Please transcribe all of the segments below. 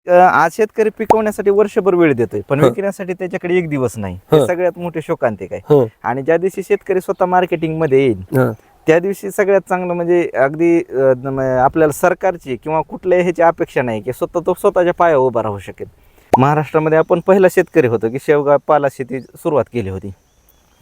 आज शेतकरी पिकवण्यासाठी वर्षभर वेळ देतोय, पण हं. विकण्यासाठी त्याच्याकडे एक दिवस नाही. हं. हे सगळ्यात मोठे शोकांतिक आहे. हं. आणि ज्या दिवशी शेतकरी स्वतः मार्केटिंग मध्ये येईल हं. त्या दिवशी सगळ्यात चांगलं म्हणजे अगदी आपल्याला सरकारची किंवा कुठल्याही ह्याची अपेक्षा नाही की स्वतः तो स्वतःच्या पायावर उभा राहू शकेल. महाराष्ट्रामध्ये आपण पहिला शेतकरी होतो की शेवगा पाला शेती सुरुवात केली होती.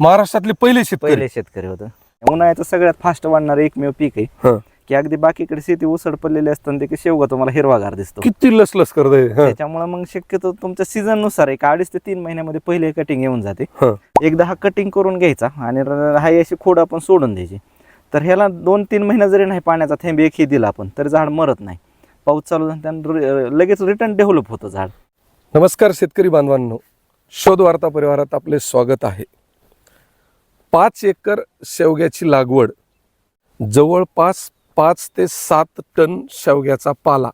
महाराष्ट्रातले पहिले शेतकरी. पहिले शेतकरी होतं. उन्हाळ्याचं सगळ्यात फास्ट वाढणारं एकमेव पीक आहे हं. की अगदी बाकीकडे शेती उसड पडलेली असताना ते की शेवगा तुम्हाला हिरवागार दिसतो. किती लसलस करतंय. त्याच्यामुळे मग शक्यतो तुमच्या सीझन नुसार एक 2.5 ते 3 महिन्यामध्ये पहिले कटिंग येऊन जाते. हं. एकदा हा कटिंग करून घ्यायचा आणि हा अशी खोड आपण सोडून द्यायची. तर ह्याला 2-3 महिना जरी नाही पाण्याचा थेंब एकही दिला आपण तर झाड मरत नाही. पाऊस चालू झाल्यानंतर लगेच रिटर्न डेव्हलप होतं झाड. नमस्कार शेतकरी बांधवांनो, शोध वार्ता परिवारात आपले स्वागत आहे. 5 एकर शेवग्याची लागवड, जवळपास 5 ते 7 टन शेवग्याचा पाला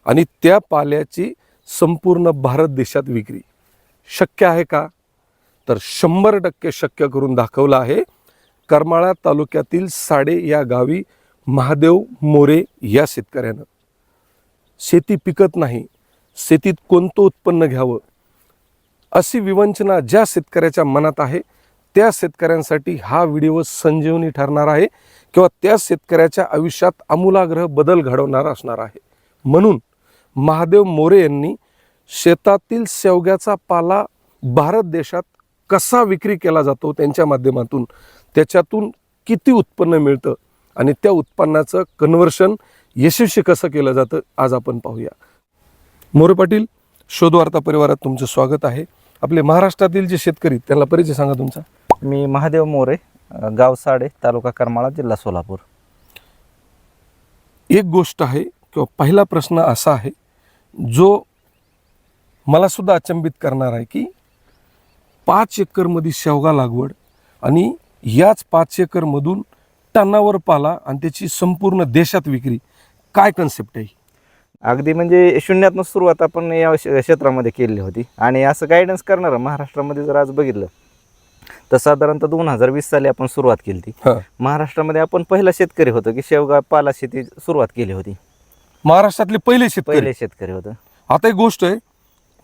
आणि त्या पाल्याची संपूर्ण भारत देशात विक्री शक्य आहे का? तर 100% शक्य करून दाखवलं आहे. करमाळा तालुक्यातील साडे या गावी महादेव मोरे या शेतकऱ्यानं. शेती पिकत नाही, शेतीत कोणतं उत्पन्न घ्यावं अशी विवंचना ज्या शेतकऱ्याच्या मनात आहे त्या शेतकऱ्यांसाठी हा व्हिडिओ संजीवनी ठरणार आहे किंवा त्या शेतकऱ्याच्या आयुष्यात आमूलाग्र बदल घडवणार असणार आहे. म्हणून महादेव मोरे यांनी शेतातील शेवग्याचा पाला भारत देशात कसा विक्री केला जातो त्यांच्या माध्यमातून, त्याच्यातून किती उत्पन्न मिळतं आणि त्या उत्पन्नाचं कन्व्हर्शन यशस्वी कसं केलं जातं आज आपण पाहूया. मोरे पाटील, शोध वार्ता परिवारात तुमचं स्वागत आहे. आपले महाराष्ट्रातील जे शेतकरी त्यांना परिचय सांगा तुमचा. मी महादेव मोरे, गाव साडे, तालुका करमाळा, जिल्हा सोलापूर. एक गोष्ट आहे किंवा पहिला प्रश्न असा आहे जो मला सुद्धा अचंबित करणार आहे की 5 एकरमध्ये शेवगा लागवड आणि याच 5 एकरमधून टनावर पाला आणि त्याची संपूर्ण देशात विक्री, काय कन्सेप्ट आहे? अगदी म्हणजे शून्यातनं सुरुवात आपण या क्षेत्रामध्ये केलेली होती. आणि असं गायडन्स करणारं महाराष्ट्रामध्ये जर आज बघितलं तर साधारणतः 2020 साली आपण सुरुवात केली होती. महाराष्ट्रामध्ये आपण पहिला शेतकरी होतो की शेवगा पाला शेती सुरुवात केली होती. महाराष्ट्रातले पहिले शेतकरी होतं. आता एक गोष्ट आहे,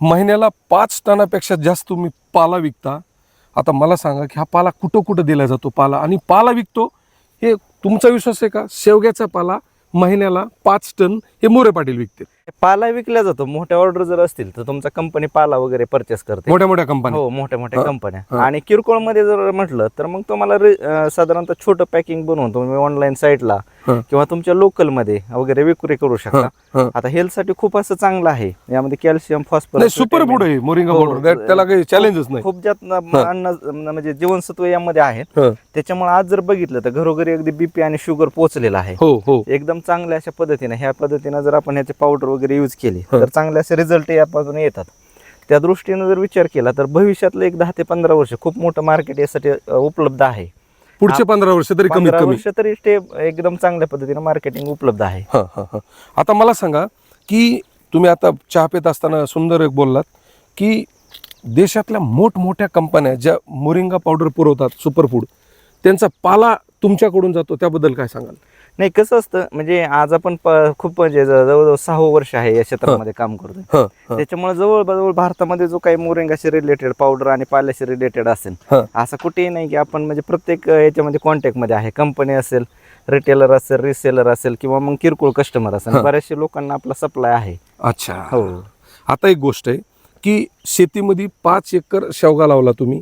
महिन्याला 5 टनापेक्षा जास्त तुम्ही पाला विकता. आता मला सांगा की हा पाला कुठं कुठं दिला जातो पाला, आणि पाला विकतो हे तुमचा विश्वास आहे का? शेवग्याचा पाला महिन्याला 5 टन हे मोरे पाटील विकते. पाला विकला जातो. मोठ्या ऑर्डर जर असतील तर तुमचा कंपनी पाला वगैरे परचेस करते. मोठ्या कंपन्या. हो, मोठ्या कंपन्या. आणि किरकोळ मध्ये जर म्हटलं तर मग तुम्हाला साधारणतः छोटं पॅकिंग बनवून तुम्ही ऑनलाईन साईटला किंवा तुमच्या लोकल मध्ये वगैरे विक्री करू शकता. आता हेल्थ साठी खूप असं चांगलं आहे. यामध्ये कॅल्शियम, फॉस्फरस, सुपर फूड आहे मोरिंगा पावडर, त्याला काही चॅलेंजच नाही. खूप जास्त अन्न म्हणजे जीवनसत्व यामध्ये आहेत. त्याच्यामुळे आज जर बघितलं तर घरोघरी अगदी बीपी आणि शुगर पोहोचलेला आहे. एकदम चांगल्या अशा पद्धतीने, ह्या पद्धतीने जर आपण ह्याचे पावडर वगैरे यूज केली तर चांगले असे रिझल्ट यापासून येतात. त्या दृष्टीने जर विचार केला तर भविष्यातलं एक 10 ते 15 वर्ष खूप मोठं मार्केट यासाठी उपलब्ध आहे. पुढचे 15 वर्ष तरी कमीत कमी एकदम चांगल्या पद्धतीने मार्केटिंग उपलब्ध आहे. आता मला सांगा की तुम्ही आता चहा पित असताना सुंदर एक बोललात की देशातल्या मोठमोठ्या कंपन्या ज्या मोरिंगा पावडर पुरवतात, सुपरफूड, त्यांचा पाला तुमच्याकडून जातो, त्याबद्दल काय सांगाल? नाही, कसं असतं म्हणजे आज आपण खूप म्हणजे जवळजवळ 6 वर्ष आहे या क्षेत्रामध्ये काम करतोय. त्याच्यामुळे जवळजवळ भारतामध्ये जो काही मोरिंगाशी रिलेटेड पावडर आणि पाल्याशी रिलेटेड असेल असं कुठेही नाही की आपण म्हणजे प्रत्येक याच्यामध्ये कॉन्टॅक्ट मध्ये आहे. कंपनी असेल, रिटेलर असेल, रिसेलर असेल किंवा मग किरकोळ कस्टमर असेल, बऱ्याचशा लोकांना आपला सप्लाय आहे. अच्छा. हो. आता एक गोष्ट आहे की शेतीमध्ये 5 एकर शेवगा लावला तुम्ही,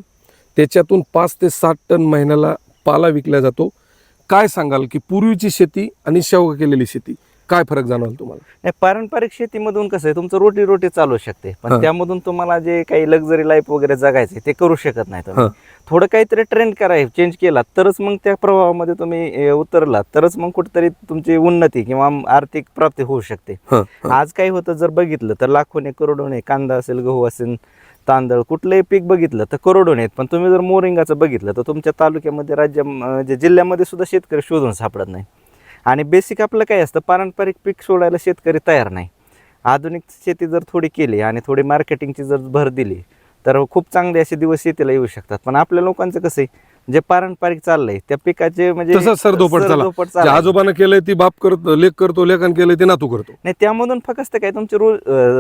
त्याच्यातून 5 ते 7 टन महिन्याला पाला विकला जातो. काय सांगाल की पूर्वीची शेती आणि शेवगा केलेली शेती काय फरक जाणवला तुम्हाला? नाही, पारंपरिक शेतीमधून कसं आहे तुमचं रोटी चालू शकते, पण त्यामधून तुम्हाला जे काही लक्झरी लाईफ वगैरे जगायचे ते करू शकत नाही तुम्ही. थोडं काहीतरी ट्रेंड करायचं, चेंज केला तरच मग त्या प्रभावामध्ये तुम्ही उतरला तरच मग कुठेतरी तुमची उन्नती किंवा आर्थिक प्राप्ती होऊ शकते. आज काय होतं जर बघितलं तर लाखोने करोडोने, कांदा असेल, गहू असेल, तांदळ, कुठलंही पीक बघितलं तर करोडोने आहेत. पण तुम्ही जर मोरिंगाचं बघितलं तर तुमच्या तालुक्यामध्ये, जिल्ह्यामध्ये सुद्धा शेतकरी शोधून सापडत नाही. आणि बेसिक आपलं काय असतं, पारंपरिक पीक सोडायला शेतकरी तयार नाही. आधुनिक शेती जर थोडी केली आणि थोडी मार्केटिंगची जर भर दिली तर खूप चांगले असे दिवस शेतीला येऊ शकतात. पण आपल्या लोकांचं कसं आहे, जे पारंपरिक चाललंय त्या पिकाचे म्हणजे तसंच सरदोपट झाला. सरदोपट जे चाललंय. आजोबानं केलंय ती बाप करतो, लेख करतो, लेखान केलंय ते नातू करतो. नाही त्यामधून फक्त काय तुमची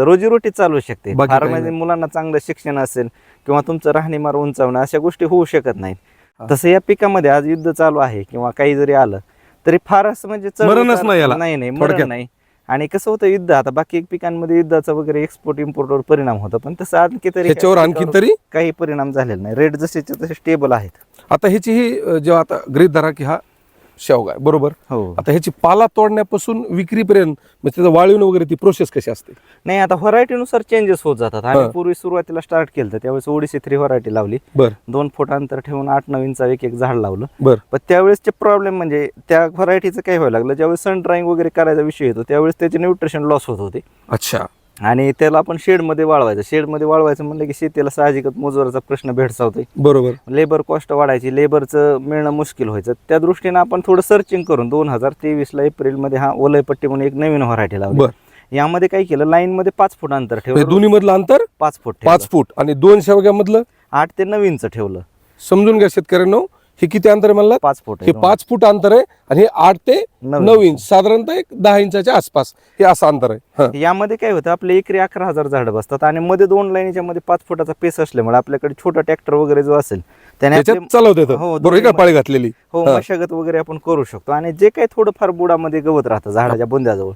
रोजीरोटी चालू शकते. बाकी फार काही म्हणजे नाही. मुलांना चांगलं शिक्षण असेल किंवा तुमचं राहणीमान उंचावणं अशा गोष्टी होऊ शकत नाहीत. हा. तसं या पिकामध्ये आज युद्ध चालू आहे किंवा काही जरी आलं तरी फार असं म्हणजे मरणच नाही याला. नाही नाही थोडक्यात. मरण नाही. आणि कसं होतं युद्ध आता बाकी पिकांमध्ये युद्धाचा वगैरे एक्सपोर्ट इम्पोर्टवर परिणाम होतो पण तसं आणखी तरी ह्याच्यावर आणखी तरी काही परिणाम झालेला नाही. रेट जसेच्या तसे स्टेबल आहेत. आता ह्याची ही जेव्हा आता गृहीत धरा की हा शेवगा आहे बरोबर. हो आता ह्याची पाला तोडण्यापासून विक्रीपर्यंत म्हणजे त्याचं वाळवून वगैरे ती प्रोसेस कशी असते? नाही आता व्हरायटीनुसार चेंजेस होत जातात. आम्ही हा. पूर्वी सुरुवातीला स्टार्ट केलं तर त्यावेळेस ओडिसी 3 व्हरायटी लावली. बर 2 फूट अंतर ठेवून 8-9 इंचा एक झाड लावलं. बर पण त्यावेळेसचे प्रॉब्लेम म्हणजे त्या व्हरायटीचं काय व्हायला लागलं ज्यावेळेस सन ड्राईंग वगैरे करायचा विषय येतो त्यावेळेस त्याचे न्यूट्रिशन लॉस होत होते. अच्छा. आणि त्याला आपण शेडमध्ये वाळवायचं म्हणलं की शेतीला साहजिकच मजुराचा प्रश्न भेडसावतोय. बरोबर. लेबर कॉस्ट वाढायची, लेबरचं मिळणं मुश्किल व्हायचं. त्या दृष्टीनं आपण थोडं सर्चिंग करून 2023ला एप्रिलमध्ये हा ओलयपट्टी म्हणून एक नवीन व्हरायटी लावली. बर यामध्ये काय केलं लाईनमध्ये 5 फूट अंतर ठेवलं. दोन्ही मधलं अंतर 5 फूट 5 फूट आणि 2 शेवग्यामधलं 8 ते 9 इंच ठेवलं. समजून घ्या शेतकऱ्यांनो, हे किती अंतर आहे म्हणलं? 5 फूट हे 5 फूट अंतर आहे आणि हे 8 ते 9 इंच साधारणतः एक 10 इंचाच्या आसपास हे असं अंतर आहे. हा. यामध्ये काय होतं आपले एकरी 11,000 झाडं बसतात आणि मध्ये 2 लाईनीच्या मध्ये 5 फुटाचा पेस असल्यामुळे आपल्याकडे छोटा ट्रॅक्टर वगैरे जो असेल त्याने त्याच्यात आपले- चालवता येतं. हो, बरोबर का? पाळी घातलेली. हो हा. मशागत वगैरे आपण करू शकतो. आणि जे काही थोडंफार बुडामध्ये गवत राहतं झाडाच्या बुंद्याजवळ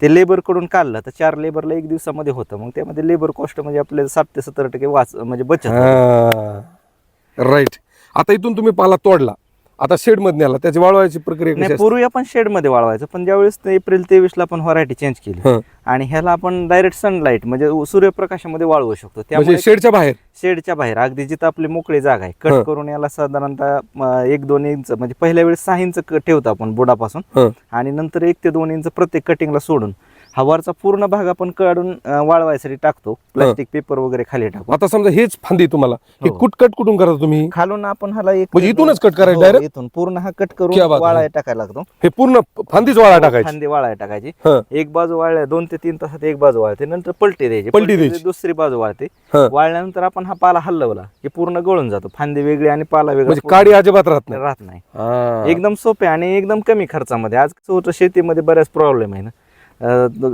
ते लेबर कडून काढलं तर 4 लेबरला 1 दिवसामध्ये होतं. मग त्यामध्ये लेबर कॉस्ट म्हणजे आपल्याला 60 ते 70% म्हणजे बचत होते. राईट. आता इथून तुम्ही पाला तोडला, आता शेड मध्ये नेला, त्याची वाळवायची प्रक्रिया कशी नाही असते? पूर्वी आपण शेड मध्ये वाळवायचं पण ज्यावेळेस एप्रिल 23ला आपण व्हरायटी चेंज केली हा. आणि ह्याला आपण डायरेक्ट सनलाईट म्हणजे सूर्यप्रकाशामध्ये वाळवू शकतो. म्हणजे त्यामुळे शेडच्या बाहेर शेडच्या बाहेर अगदी जिथं आपली मोकळी जागा आहे हं. कट करून याला साधारणतः 1-2 इंच म्हणजे पहिल्या वेळेस 6 इंच ठेवतो आपण बुडापासून हं. आणि नंतर 1 ते 2 इंच प्रत्येक कटिंगला सोडून हा वरचा पूर्ण भाग आपण काढून वाळवायसाठी टाकतो. प्लास्टिक पेपर वगैरे खाली टाकू. आता समजा हेच फांदी तुम्हाला हे हो. कट कुठून करता तुम्ही? खालून आपण ह्याला एक म्हणजे इथूनच cut करायचं हो, direct? इथून पूर्ण हा कट क्या करून बात आहे. वाळायला टाकायला लागतो. हे पूर्ण फांदीच वाळा टाकायची. फांदी वाळायला टाकायची. हं. एक बाजू वाळल्या 2 ते 3 तासात एक बाजू वाळते नंतर पलटी द्यायची. पलटी द्यायची. दुसरी बाजू वाळते. हं. वाळल्यानंतर आपण हा पाला हलवला की पूर्ण गळून जातो. फांदी वेगळी आणि पाला वेगळा म्हणजे पूर्ण काडी अजिबात राहत नाही. राहत नाही. हा. एकदम सोपे आणि एकदम कमी खर्चामध्ये. आज कसं होतं शेतीमध्ये बऱ्याच प्रॉब्लेम आहे ना.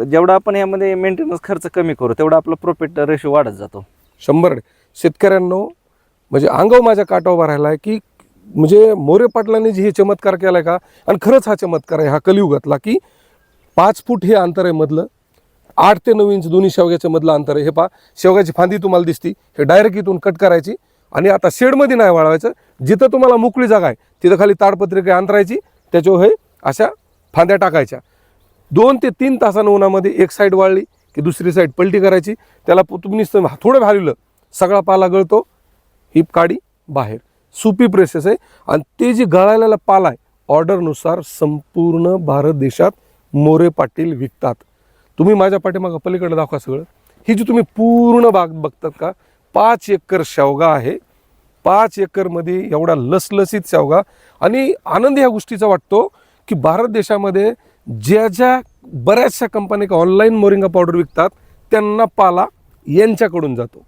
जेवढा आपण यामध्ये मेंटेनन्स खर्च कमी करू तेवढा आपला प्रॉफिट रेशो वाढत जातो. 100%. शेतकऱ्यांनो म्हणजे अंगावर माझ्या काटा उभा राहिलाय की म्हणजे मोरे पाटलांनी जे हे चमत्कार केलाय का, आणि खरंच हा चमत्कार आहे हा कलियुगातला, की 5 फूट हे अंतर आहे मधलं, 8 ते 9 इंच दोन्ही शेवग्याच्या मधलं अंतर आहे. हे पहा शेवग्याची फांदी तुम्हाला दिसती, हे डायरेक्ट इथून कट करायची आणि आता शेडमध्ये नाही वाळवायचं. जिथं तुम्हाला मोकळी जागा आहे तिथं खाली ताडपत्री अंतरायची, त्याच्यावर हे अशा फांद्या टाकायच्या. 2 ते 3 तासानं उन्हामध्ये एक साईड वाळली की दुसरी साईड पलटी करायची. त्याला तुम्ही थोडं हलवलं सगळा पाला गळतो, ही काडी बाहेर. सोपी प्रोसेस आहे. आणि ते जे गळालेला पाला आहे ऑर्डरनुसार संपूर्ण भारत देशात मोरे पाटील विकतात. तुम्ही माझ्या पाठीमागं पलीकडे दाखवा सगळं. ही जी तुम्ही पूर्ण बाग बघतात का, 5 एकर शेवगा आहे. 5 एकरमध्ये एवढा लसलसीत शेवगा. आणि आनंद ह्या गोष्टीचा वाटतो की भारत देशामध्ये ज्या बऱ्याचशा कंपन्या ऑनलाईन मोरिंगा पावडर विकतात त्यांना पाला यांच्याकडून जातो.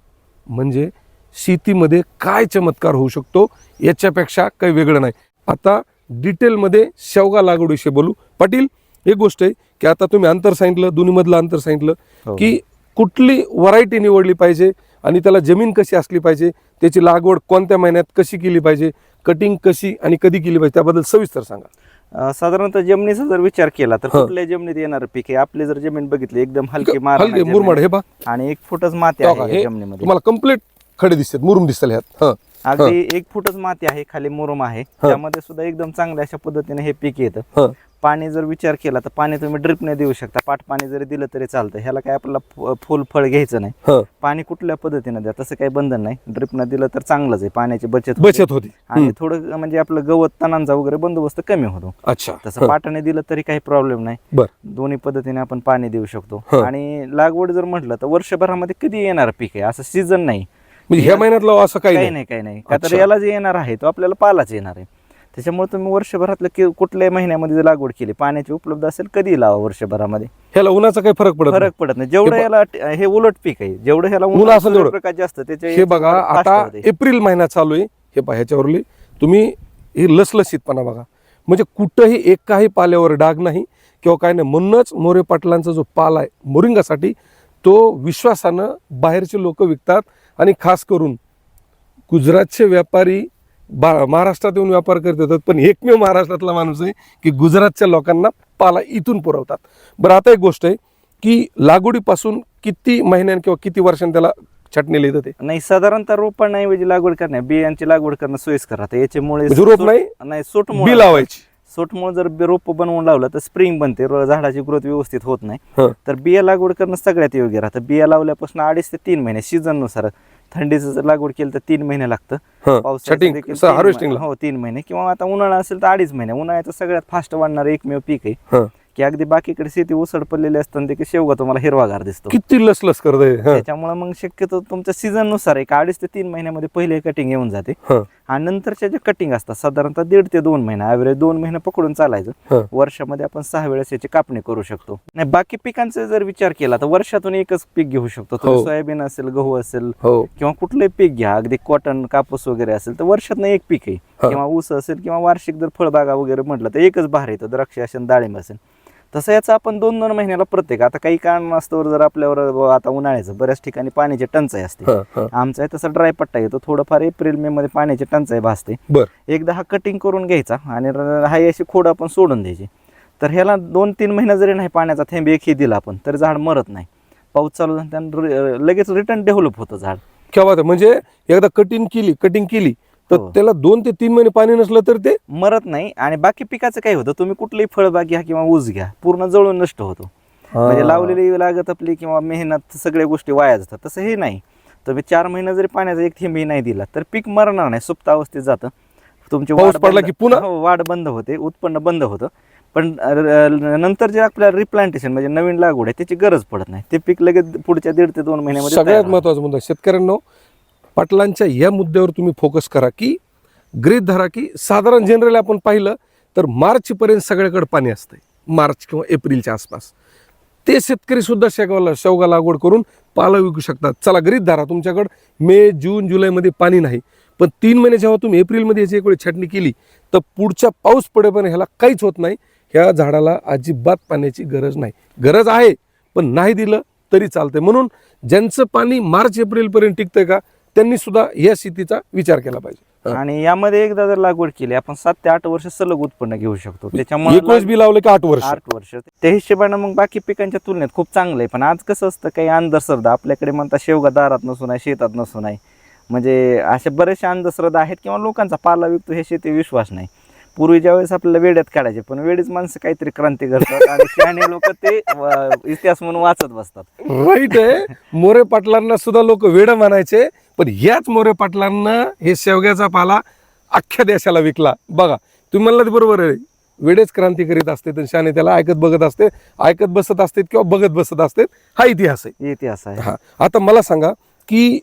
म्हणजे शेतीमध्ये काय चमत्कार होऊ शकतो याच्यापेक्षा काही वेगळं नाही. आता डिटेलमध्ये शेवगा लागवडीविषयी बोलू. पाटील, एक गोष्ट आहे की आता तुम्ही अंतर सांगितलं, दोन्हीमधलं अंतर सांगितलं, हो. की कुठली व्हरायटी निवडली पाहिजे आणि त्याला जमीन कशी असली पाहिजे, त्याची लागवड कोणत्या महिन्यात कशी केली पाहिजे, कटिंग कशी आणि कधी केली पाहिजे, त्याबद्दल सविस्तर सांगा. साधारणतः जमिनीचा जर विचार केला तर हं. कुठल्या जमिनीत येणार पीक आहे. आपली जर जमीन बघितली एकदम हलकी हलके मारणारी मुरमाड जमीन हे पहा. आणि 1 फुटच माती बघा, आहे हे या जमिनीमध्ये. तुम्हाला कम्प्लीट खडे दिसतात, मुरुम दिसतात ह्यात. हं. अगदी 1 फुटच माती आहे, खाली मुरुम आहे. त्यामध्ये सुद्धा एकदम चांगल्या अशा पद्धतीने हे पीक येतं. हं. पाणी जर विचार केला तर पाणी तुम्ही ड्रिपने देऊ शकता. पाट पाणी जरी दिलं तरी चालतं. ह्याला काय आपल्याला फुल फळ घ्यायचं नाही. हं. पाणी कुठल्या पद्धतीने द्या तसं काही बंधन नाही. ड्रिपनं दिलं तर चांगलंच आहे. पाण्याची बचत होते. बचत होती. आणि थोडं म्हणजे आपलं गवत तणांचा वगैरे बंदोबस्त कमी होतो. अच्छा. तसं पाटाने दिलं तरी काही प्रॉब्लेम नाही. बर. दोन्ही पद्धतीने आपण पाणी देऊ शकतो. हं. आणि लागवड जर म्हटलं तर वर्षभरामध्ये कधी येणार पीक आहे, असं सीझन नाही. म्हणजे ह्या महिन्यातलं असं काही काही नाही. नाही का तर अच्छा. याला जे येणार आहे तो आपल्याला पालाच येणार आहे. त्याच्यामुळे तुम्ही वर्षभरातलं कुठल्याही महिन्यामध्ये जर लागवड केली, पाण्याची उपलब्ध असेल कधी लावा वर्षभरामध्ये, ह्याला उन्हाचा काही फरक पडत नाही. फरक पडत नाही. जेवढं हे याला हे उलट पीक आहे, जेवढं ह्याला ऊन असेल तेवढं. प्रकाश जास्त त्याच्या हे बघा आता एप्रिल महिना चालू आहे. हे पहा ह्याच्यावरली तुम्ही हे लसलसीतपणा बघा, म्हणजे कुठंही एकाही पाल्यावर डाग नाही किंवा काय नाही. म्हणूनच मोरे पाटलांचा जो पाला आहे मोरिंगासाठी तो विश्वासानं बाहेरचे लोक विकतात. आणि खास करून गुजरातचे व्यापारी महाराष्ट्रात येऊन व्यापार करत येतात, पण एकमेव महाराष्ट्रातला माणूस आहे की गुजरातच्या लोकांना पाला इथून पुरवतात. बरं, आता एक गोष्ट आहे की लागवडीपासून किती महिन्यां किंवा किती वर्षांनी त्याला छाटणीला येतं? ते नाही, साधारणतः रोपांऐवजी लागवड करणे, बियांची लागवड करणं सोयीस्कर राहतं. याच्यामुळे म्हणजे रोप नाही, सोटमुळे बी लावायची. सोटमुळे जर रोप बनवून लावलं तर स्प्रिंग बनते, झाडाची ग्रोथ व्यवस्थित होत नाही. हं. तर बिया लागवड करणं सगळ्यात योग्य राहतं. बिया लावल्यापासून 2.5 ते 3 महिने सीझन नुसार. थंडीचं जर लागवड केलं तर 3 महिने लागतं. हं. पावसाळ्याचं Cutting, देखील असं 3 harvesting ला. हो 3 महिने, किंवा आता उन्हाळा असेल तर 2.5 महिने. उन्हाळ्याचं सगळ्यात फास्ट वाढणारं एकमेव पीक आहे हं. की अगदी बाकीकडे शेती उसड पडलेली असताना देखील शेवगा तुम्हाला हिरवागार दिसतो. किती लसलस करतंय. हं. त्याच्यामुळे मग शक्यतो तुमच्या सीझन नुसार एक 2.5 ते 3 महिन्यामध्ये पहिले कटिंग येऊन जाते. हं. आणि नंतरच्या जे कटिंग असतात साधारणतः 1.5 ते 2 महिने, ॲव्हरेज 2 महिने पकडून चालायचं. हं. वर्षामध्ये आपण 6 वेळेस याची कापणी करू शकतो. नाही, बाकी पिकांचा जर विचार केला तर वर्षातून एकच पीक घेऊ शकतो. तुम्ही हो. सोयाबीन असेल, गहू असेल हो. किंवा कुठलंही पीक घ्या, अगदी कॉटन, कापूस वगैरे असेल तर वर्षातनं एक पीक आहे. हं. किंवा ऊस असेल किंवा वार्षिक जर फळबागा वगैरे म्हटलं तर एकच बहार येतं, द्राक्ष असेल, डाळिंब असेल. तसं याचं आपण 2-2 महिन्याला प्रत्येक, आता काही कारणास्तव जर आपल्यावर आता उन्हाळ्याचं बऱ्याच ठिकाणी पाण्याची टंचाई असते. हं. हं. आमचा आहे तसा ड्राय पट्टा येतो, थोडंफार एप्रिल मे मध्ये पाण्याची टंचाई भासते. बर. एकदा हा कटिंग करून घ्यायचा आणि हा अशी खोड आपण सोडून द्यायची. तर ह्याला 2-3 महिने जरी नाही पाण्याचा थेंब एकही दिला आपण तर झाड मरत नाही. पाऊस चालू झाला त्यानं लगेच रिटर्न डेव्हलप होतं झाड. क्या बात आहे. म्हणजे एकदा कटिंग केली तर हो. त्याला 2 ते 3 महिने पाणी नसलं तर ते मरत नाही. आणि बाकी पिकाचं काय होतं, तुम्ही कुठलीही फळबाग घ्या किंवा ऊस घ्या, पूर्ण जळून नष्ट होतो. म्हणजे लावलेली लागत आपली किंवा मेहनत सगळ्या गोष्टी वाया जातात. तसं हे नाही, तुम्ही 4 महिने जरी पाण्याचा एक थेंबही नाही दिला तर पीक मरणार नाही, सुप्त अवस्थेत जातं. तुमची पाऊस वाढ पडला बंद- की पुन्हा? हो, वाढ बंद होते, उत्पन्न बंद होतं. पण नंतर जे आपल्याला रिप्लांटेशन म्हणजे नवीन लागवड आहे त्याची गरज पडत नाही. ते पीक लगेच पुढच्या 1.5 ते 2 महिन्यामध्ये सगळ्यात तयार होतं. महत्वाचा मुद्दा शेतकऱ्यांनो, पाटलांच्या या मुद्द्यावर तुम्ही फोकस करा की गृहीत धरा की साधारण जनरली आपण पाहिलं तर मार्च पर्यंत सगळ्याकडे पाणी असतंय, मार्च किंवा एप्रिलच्या आसपास. ते शेतकरी सुद्धा शेवगा लागवड करून पाला विकू शकतात. चला गृहीत धरा तुमच्याकडे मे, जून, जुलैमध्ये पाणी नाही, पण 3 महिने जेव्हा तुम्ही एप्रिलमध्ये याची एक वेळ छाटणी केली तर पुढच्या पाऊस पडेपर्यंत ह्याला काहीच होत नाही. ह्या झाडाला अजिबात पाण्याची गरज नाही. गरज आहे पण नाही दिलं तरी चालतंय. म्हणून ज्यांचं पाणी मार्च एप्रिलपर्यंत टिकतंय का त्यांनी सुद्धा या शेतीचा विचार केला पाहिजे. आणि यामध्ये एकदा जर लागवड केली आपण 7 ते 8 वर्ष सलग उत्पन्न घेऊ शकतो. त्याच्यामुळे 21 बी लावलं की 8 वर्ष. 8 वर्ष त्या हिशोबानं मग बाकी पिकांच्या तुलनेत खूप चांगलं आहे. पण आज कसं असतं, काही अंधश्रद्धा आपल्याकडे म्हणतात शेवगा दारात नसून आहे, शेतात नसून आहे. म्हणजे अशा बरेचशा अंधश्रद्धा आहेत किंवा लोकांचा पाला विकतो हे शेती विश्वास नाही. पूर्वी ज्यावेळेस आपल्याला वेड्यात काढायचे, पण वेळीच माणसं काहीतरी क्रांती करतात आणि शहाणे लोक ते इतिहास म्हणून वाचत बसतात. राईट आहे. मोरे पाटलांना सुद्धा लोक वेड म्हणायचे, पण याच मोरे पाटलांना हे शेवग्याचा पाला अख्ख्या देशाला विकला. बघा तुम्ही म्हणला ते बरोबर आहे, वेडेच क्रांती करीत असते तर शाने त्याला ऐकत बसत असते किंवा बघत बसत असते. हा इतिहास आहे. इतिहास आहे. हा, आता मला सांगा की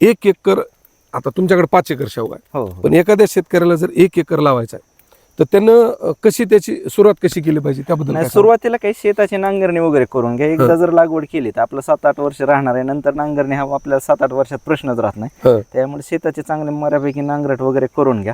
1 एकर, आता तुमच्याकडे 5 एकर शेवगा आहे, हो, हो. पण एखाद्या शेतकऱ्याला जर 1 एकर लावायचा आहे तर त्यानं त्याची सुरुवात कशी केली पाहिजे त्याबद्दल नाही, काय सांगाल? सुरुवातीला काही शेताची नांगरणी वगैरे करून घ्या. एकदा जर लागवड केली तर आपलं 7-8 वर्ष राहणार आहे. नंतर नांगरणी हा आपल्याला 7-8 वर्षात प्रश्नच राहत नाही. हं. त्यामुळे शेताचे चांगले बऱ्यापैकी नांगरट वगैरे करून घ्या.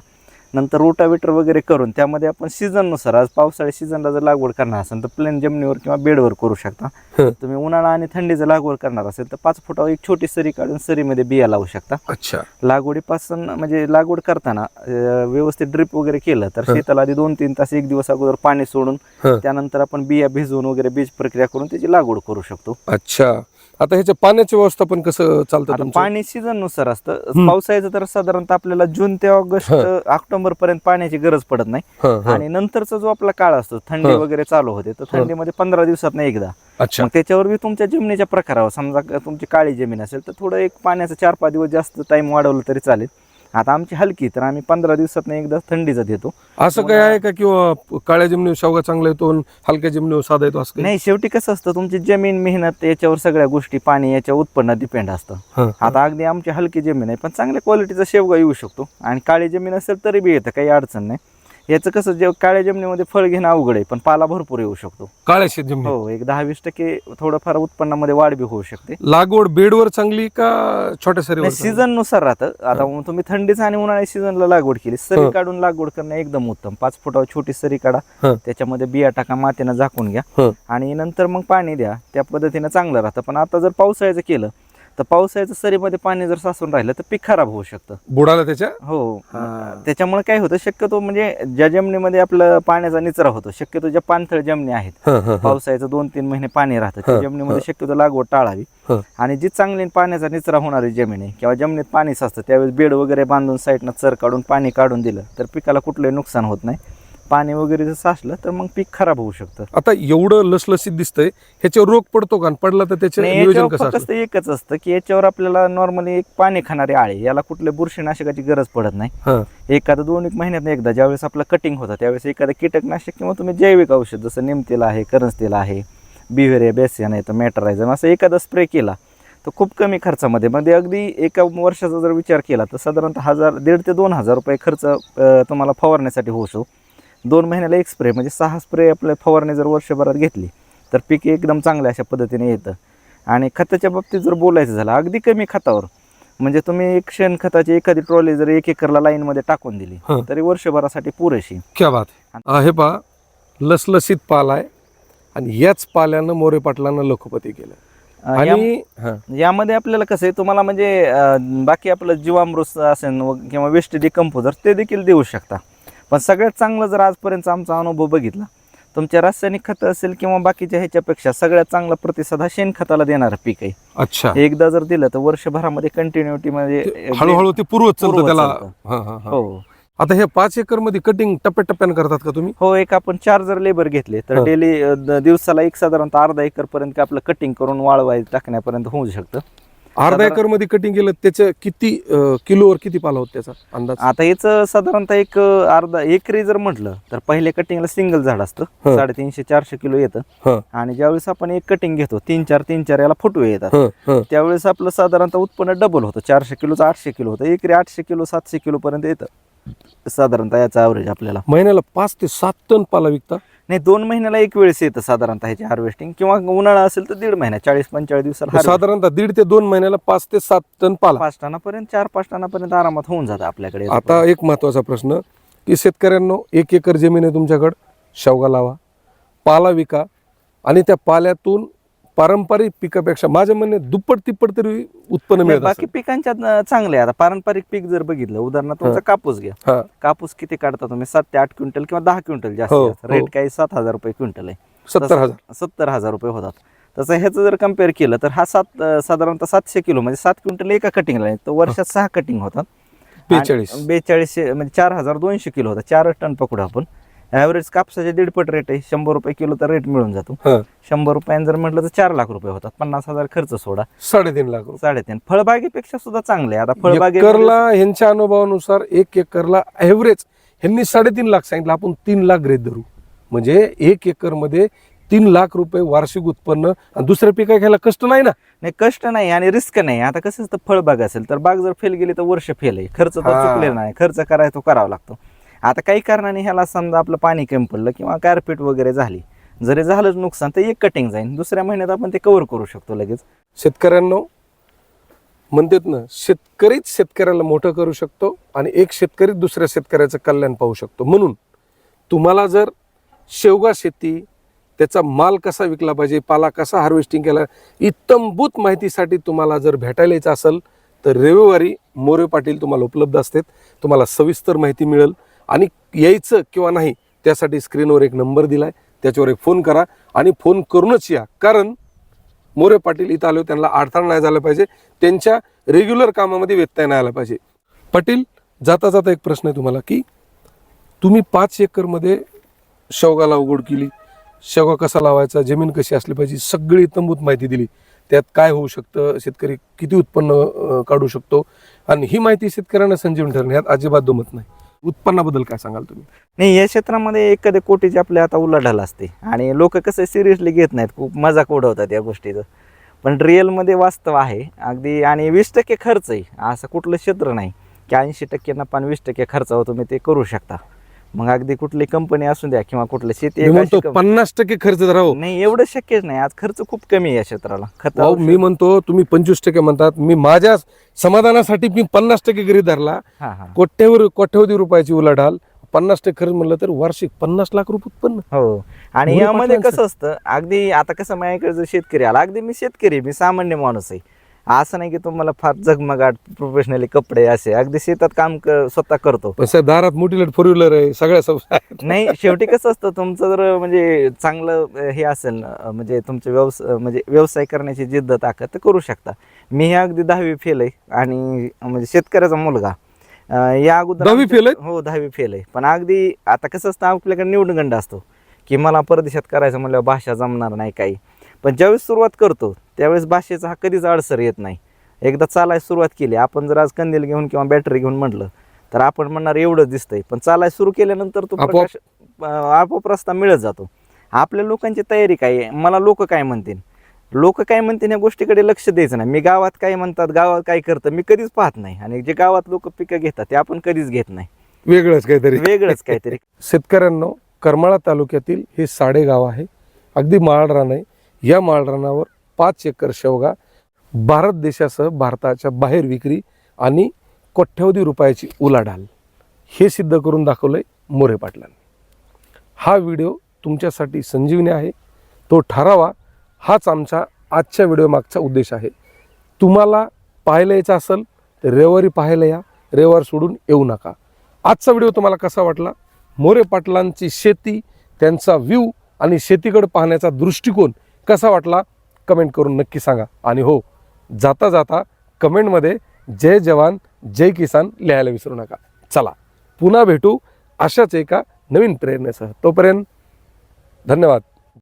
नंतर रोटावेटर वगैरे करून त्यामध्ये आपण सीझननुसार, आज पावसाळी सीझनला जर लागवड करणार असेल तर प्लेन जमिनीवर किंवा बेडवर करू शकता. हं. तुम्ही उन्हाळा आणि थंडीचं लागवड करणार असेल तर 5 फुटावर एक छोटी सरी काढून सरीमध्ये बिया लावू शकता. अच्छा. लागवडीपासून म्हणजे लागवड करताना व्यवस्थित ड्रिप वगैरे केलं तर शेताला आधी 2-3 तास 1 दिवस अगोदर पाणी सोडून त्यानंतर आपण बिया भिजवून वगैरे बीज प्रक्रिया करून त्याची लागवड करू शकतो. अच्छा. आता ह्याच्या पाण्याचं व्यवस्थापन कसं चालतं आता तुमचं? पाणी सीझन नुसार असतं. पावसाळ्याचं तर साधारणतः आपल्याला जून ते ऑगस्ट, ऑक्टोबर पर्यंत पाण्याची गरज पडत नाही. हं, हं. आणि नंतरचा जो आपला काळ असतो, थंडी वगैरे चालू होते तर थंडीमध्ये 15 दिवसात एकदा. अच्छा. मग त्याच्यावर बी तुमच्या जमिनीच्या प्रकारावर, समजा तुमची काळी जमीन असेल तर थोडं एक पाण्याचा 4-5 दिवस जास्त टाइम वाढवलं तरी चालेल. आता आमची हलकी तर आम्ही 15 दिवसात एकदा थंडीचा देतो. असं काय आहे का किंवा काळ्या जमिनीवर शेवगा चांगला येतो आणि हलक्या जमिनीवर साधा येतो असं काही? नाही, शेवटी कसं असतं, तुमची जमीन, मेहनत याच्यावर सगळ्या गोष्टी, पाणी याच्यावर उत्पन्न डिपेंड असतं. हं. आता अगदी आमची हलकी जमीन आहे पण चांगल्या क्वालिटीचा शेवगा येऊ शकतो. आणि काळी जमीन असेल तरी बी येतं, काही अडचण नाही. याचं कसं जे काळ्या जमिनीमध्ये फळ घेणं अवघड आहे, पण पाला भरपूर येऊ शकतो. काळ्या शेत जमिनी हो, एक 10-20% थोडंफार उत्पन्नामध्ये वाढ बी होऊ शकते. लागवड बेडवर चांगली का छोट्या सरीवर? सीझन नुसार राहतं. आता तुम्ही थंडीचा आणि उन्हाळ्या सीझनला लागवड केली, सरी काढून लागवड करणं एकदम उत्तम. 5 फुटावर छोटी सरी काढा, त्याच्यामध्ये बिया टाका, मातीनं झाकून घ्या आणि नंतर मग पाणी द्या. त्या पद्धतीनं चांगलं राहतं. पण आता जर पावसाळ्याचं केलं तर पावसाळ्याचं सरीमध्ये पाणी जर साचून राहिलं तर पीक खराब होऊ शकतं. बुडाला त्याच्या हो, त्याच्यामुळे काय होतं, शक्यतो म्हणजे ज्या जमिनीमध्ये आपलं पाण्याचा निचरा होतो, शक्यतो ज्या पाणथळ जमिनी आहेत, पावसाळ्याचं 2-3 महिने पाणी राहतं, त्या जमिनीमध्ये शक्यतो लागवड टाळावी. आणि जी चांगली पाण्याचा निचरा होणारी जमीन आहे किंवा जमिनीत पाणी साचतं त्यावेळेस बेड वगैरे बांधून साईडनं चर काढून पाणी काढून दिलं तर पिकाला कुठलंही नुकसान होत नाही. पाणी वगैरे जर साचलं तर मग पीक खराब होऊ शकतं. आता एवढं लसलसीत दिसतंय, ह्याच्यावर रोग पडतो का? पडला तर त्याचे नियोजन कसं फक्त एकच असतं की याच्यावर आपल्याला नॉर्मली एक पाणी खाणारे आळे, याला कुठल्या बुरशीनाशकाची गरज पडत नाही. एखादं 2-1 महिन्यात एकदा ज्यावेळेस आपलं कटिंग होतं त्यावेळेस एखादं कीटकनाशक किंवा तुम्ही जैविक औषध जसं निमतेल आहे, करंज तेल आहे, बिव्हेरिया बेसियन आहे, तर मेट्रायझम असं एखादा स्प्रे केला तर खूप कमी खर्चामध्ये, म्हणजे अगदी एका वर्षाचा जर विचार केला तर साधारणतः 1,500 ते 2,000 रुपये खर्च तुम्हाला फवारण्यासाठी होऊ शकतो. 2 महिन्याला एक स्प्रे म्हणजे 6 स्प्रे आपल्या फवारणी जर वर्षभरात घेतली तर पीक एकदम चांगल्या अशा पद्धतीने येतं. आणि खताच्या बाबतीत जर बोलायचं झालं, अगदी कमी खतावर म्हणजे तुम्ही एक शेणखताची एखादी ट्रॉली जर 1 एकरला लाईनमध्ये टाकून दिली तरी वर्षभरासाठी पुरेशी. क्या बात आहे. हे पहा, लसलसीत पाला आहे आणि याच पाल्यानं मोरे पाटलांना लखपती केलं. आणि यामध्ये आपल्याला कसं आहे, तुम्हाला म्हणजे बाकी आपलं जीवामृत असेल किंवा वेस्ट डिकम्पोजर ते देखील देऊ शकता. पण सगळ्यात चांगलं जर आजपर्यंत आमचा अनुभव बघितला, तुमच्या रासायनिक खत असेल किंवा बाकीच्या ह्याच्यापेक्षा सगळ्यात चांगला प्रतिसाद हा शेणखताला देणारं पीक आहे. अच्छा, एकदा जर दिलं तर वर्षभरामध्ये कंटिन्युटी म्हणजे हळूहळू ते पूर्वच चालतं त्याला. हो. आता हे 5 एकर मध्ये कटिंग टप्प्याटप्प्यानं करतात का तुम्ही? हो, एक आपण 4 जर लेबर घेतले तर डेली दिवसाला एक साधारणतः अर्धा एकर पर्यंत आपलं कटिंग करून वाळवाय टाकण्यापर्यंत होऊ शकतं. अर्धा एकर मध्ये कटिंग केलं त्याचं किती किलोवर किती पाला होत त्याचा अंदाज? आता याचं साधारणतः एक अर्धा एकरी जर म्हटलं तर पहिले कटिंगला सिंगल झाड असतं, 350-400 किलो येतं. आणि ज्यावेळेस आपण एक कटिंग घेतो 3-4 याला फुटवे येतात, त्यावेळेस आपलं साधारणतः उत्पन्न डबल होतं. 400 किलोचं 800 किलो होतं, एकरी 800 किलो 700 किलो पर्यंत येतं साधारणतः याचा ॲव्हरेज आपल्याला. महिन्याला 5 ते 7 टन पाला विकता? नाही, 2 महिन्याला एक वेळेस येतं साधारणतः ह्याची हार्वेस्टिंग, किंवा उन्हाळा असेल तर 1.5 महिना 40-45 दिवसाला साधारणतः 1.5 ते 2 महिन्याला 5 ते 7 टन पाला 5 टनापर्यंत 4-5 टनापर्यंत आरामात होऊन जातं आपल्याकडे. आता एक महत्वाचा प्रश्न की शेतकऱ्यांनो, 1 एकर जमीन आहे तुमच्याकडे, शेवगा लावा, पाला विका आणि त्या पाल्यातून पारंपरिक पिकापेक्षा माझ्या म्हणणे दुप्पट तिप्पट तरी उत्पन्न मिळत. बाकी पिकांच्या चांगले. आता पारंपरिक पीक जर बघितलं, उदाहरणार्थ तुमचा कापूस घ्या, कापूस किती काढता तुम्ही? 7 ते 8 क्विंटल किंवा 10 क्विंटल जास्त. रेट काही 7,000 रुपये क्विंटल आहे, 70,000 रुपये होतात. तसं ह्याचं जर कम्पेअर केलं तर हा साधारणतः 700 किलो म्हणजे 7 क्विंटल एका कटिंगला आहे. तर वर्षात 6 कटिंग होतात. 42 म्हणजे 4,200 किलो होतात. 4 टन पकडू आपण. ॲव्हरेज कापसाचे 1.5 रेट आहे, 100 रुपये किलो तर रेट मिळून जातो. 100 रुपयांनी जर म्हटलं तर 4 लाख रुपये होतात. 50,000 खर्च सोडा, 3.5 लाख रुपये. 3.5. फळबागेपेक्षा सुद्धा चांगले. आता फळबागे एकरला ह्यांच्या अनुभवानुसार 1 एकरला ॲव्हरेज ह्यांनी 3.5 लाख सांगितलं, आपण 3 लाख ग्रेड धरू. म्हणजे 1 एकर मध्ये 3 लाख रुपये वार्षिक उत्पन्न. आणि दुसऱ्या पिका घ्यायला कष्ट नाही ना? नाही, कष्ट नाही आणि रिस्क नाही. आता कसं असतं, फळबाग असेल तर बाग जर फेल गेली तर वर्ष फेल आहे. खर्च तर चुकलेला नाही, खर्च करायचा तो करावा लागतो. आता काही कारणाने ह्याला समजा आपलं पाणी कमी पडलं किंवा कार्पेट वगैरे झाली, जरी झालंच नुकसान तर एक कटिंग जाईल, दुसऱ्या महिन्यात आपण ते कव्हर करू शकतो लगेच. शेतकऱ्यांनो, म्हणतात ना, शेतकरीच शेतकऱ्याला मोठं करू शकतो आणि एक शेतकरी दुसऱ्या शेतकऱ्याचं कल्याण पाहू शकतो. म्हणून तुम्हाला जर शेवगा शेती, त्याचा माल कसा विकला पाहिजे, पाला कसा हार्वेस्टिंग केला, इत्तंभूत माहितीसाठी तुम्हाला जर भेटायला यायचं असेल तर रविवारी मोरे पाटील तुम्हाला उपलब्ध असतात. तुम्हाला सविस्तर माहिती मिळेल. आणि यायचं किंवा नाही त्यासाठी स्क्रीनवर एक नंबर दिलाय, त्याच्यावर एक फोन करा आणि फोन करूनच या. कारण मोरे पाटील इथं आलो, त्यांना अडथळा नाही झाला पाहिजे, त्यांच्या रेग्युलर कामामध्ये व्यत्यय नाही आला पाहिजे. पाटील, जाता जाता एक प्रश्न आहे तुम्हाला की तुम्ही 5 एकरमध्ये शेवगा लागवड केली, शेवगा कसा लावायचा, जमीन कशी असली पाहिजे, सगळी इत्तंभूत माहिती दिली. त्यात काय होऊ शकतं, शेतकरी किती उत्पन्न काढू शकतो, आणि ही माहिती शेतकऱ्यांना संजीवनी ठरणे यात अजिबात दुमत नाही. उत्पन्नाबद्दल काय सांगाल तुम्ही? नाही, या क्षेत्रामध्ये एखाद्या कोटीची आपल्या आता उलाढाल असते आणि लोक कसं सिरियसली घेत नाहीत, खूप मजाक उडवतात या गोष्टीचं. पण रिअलमध्ये वास्तव आहे अगदी. आणि 20% खर्च आहे, असं कुठलं क्षेत्र नाही की 80% नफा आणि 20% खर्चावर तुम्ही ते करू शकता. मग अगदी कुठली कंपनी असू द्या किंवा कुठल्या शेती मी एक म्हणतो अशी कंप- 50% खर्च राहो. नाही एवढं शक्यच नाही, आज खर्च खूप कमी आहे या क्षेत्राला खत भाऊ मी म्हणतो तुम्ही 25% म्हणतात, मी माझ्या समाधानासाठी मी 50% गृहीत धरला. हा हा कोट्यवधी रुपयाची उलाढाल, 50% खर्च म्हणलं तर वार्षिक 50 लाख रुपये उत्पन्न. हो. आणि मोरे यामध्ये पाटलांचं. कसं असतं, अगदी आता कसं माझ्याकडे जर शेतकरी आला, अगदी मी शेतकरी, मी सामान्य माणूस आहे. असं नाही की तुम्हाला फार जगमगाट प्रोफेशनली कपडे असे, अगदी शेतात काम स्वतः करतो. पण साहेब दारात मोठी 4 व्हीलर आहे, सगळ्या सब आहेत. नाही शेवटी कसं असतं, तुमचं जर म्हणजे चांगलं हे असेल म्हणजे तुमचे म्हणजे व्यवसाय करण्याची जिद्द ताकद तर करू शकता. मी हे अगदी 10वी फेल आहे आणि म्हणजे शेतकऱ्याचा मुलगा. या अगोदर 10वी फेल आहे? हो 10वी फेल आहे. पण अगदी आता कसं असतं, आपल्याकडे निवडगंड असतो की मला परदेशात करायचं म्हणल्यावर भाषा जमणार नाही काही. पण ज्यावेळेस सुरुवात करतो त्यावेळेस भाषेचा हा कधीच अडसर येत नाही. एकदा चालायला सुरुवात केली, आपण जर आज कंदील घेऊन किंवा बॅटरी घेऊन म्हटलं तर आपण म्हणणार एवढंच दिसतंय, पण चालायला सुरू केल्यानंतर तो आपोआप- प्रकाश आपोआप रस्ता मिळत जातो. आपल्या लोकांची तयारी काय आहे, मला लोक काय म्हणतील, लोक काय म्हणतील या गोष्टीकडे लक्ष द्यायचं नाही. मी गावात काय म्हणतात, गावात काय करतं मी कधीच पाहत नाही. आणि जे गावात लोक पिकं घेतात ते आपण कधीच घेत नाही. वेगळंच काहीतरी. वेगळंच काहीतरी. शेतकऱ्यांनो, करमाळा तालुक्यातील हे साडेगाव आहे, अगदी माळरान आहे. या माळरानावर 5 एकर शेवगा, भारत देशासह भारताच्या बाहेर विक्री आणि कोट्यवधी रुपयाची उलाढाल, हे सिद्ध करून दाखवलंय मोरे पाटलांनी. हा व्हिडिओ तुमच्यासाठी संजीवनी आहे, तो ठरावा. हाच आमचा आजच्या व्हिडिओ मागचा उद्देश आहे. तुम्हाला पाहायला यायचं असेल तर रविवारी पाहायला या, रविवार सोडून येऊ नका. आजचा व्हिडिओ तुम्हाला कसा वाटला, मोरे पाटलांची शेती, त्यांचा व्ह्यू आणि शेतीकडे पाहण्याचा दृष्टिकोन कसा वाटला, कमेंट करून नक्की सांगा. आणि हो, जाता जाता कमेंटमध्ये जय जवान जय किसान लिहायला विसरू नका. चला पुन्हा भेटू अशाच एका नवीन प्रेरणेसह. तोपर्यंत धन्यवाद.